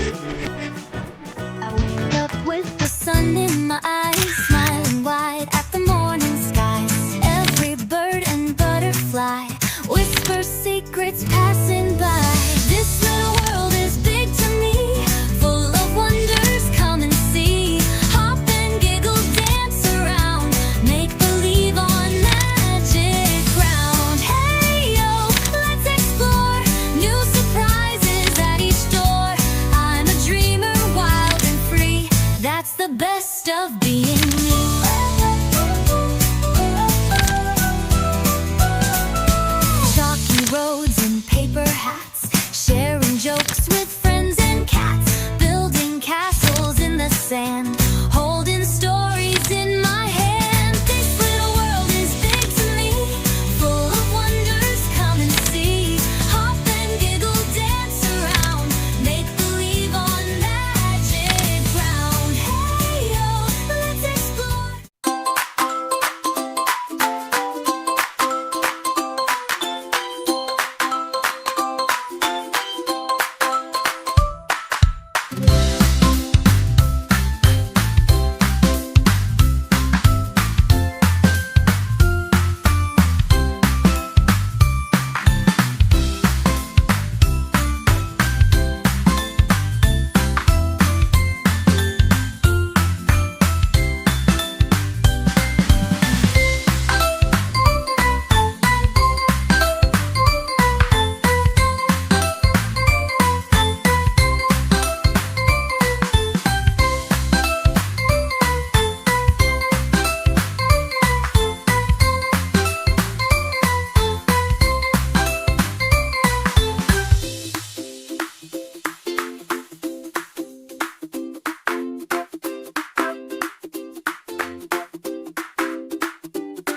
I wake up with the sun in my eyes, smiling wide at the morning skies. Every bird and butterfly whispers secrets passing by. This little world is big to me, full of wonders, come and see. Hop and giggle, dance around, make believe on magic ground. Hey yo, let's explore new surprises at each door. I'm a dreamer, wild and free, that's the best of being me. Chalky roads and paper hats, sharing jokes with friends and cats, building castles in the sand, holding stories in my hand. This little world is big to me, full of wonders, come and see. Hop and giggle, dance around, make believe on magic ground. Hey yo, let's explore.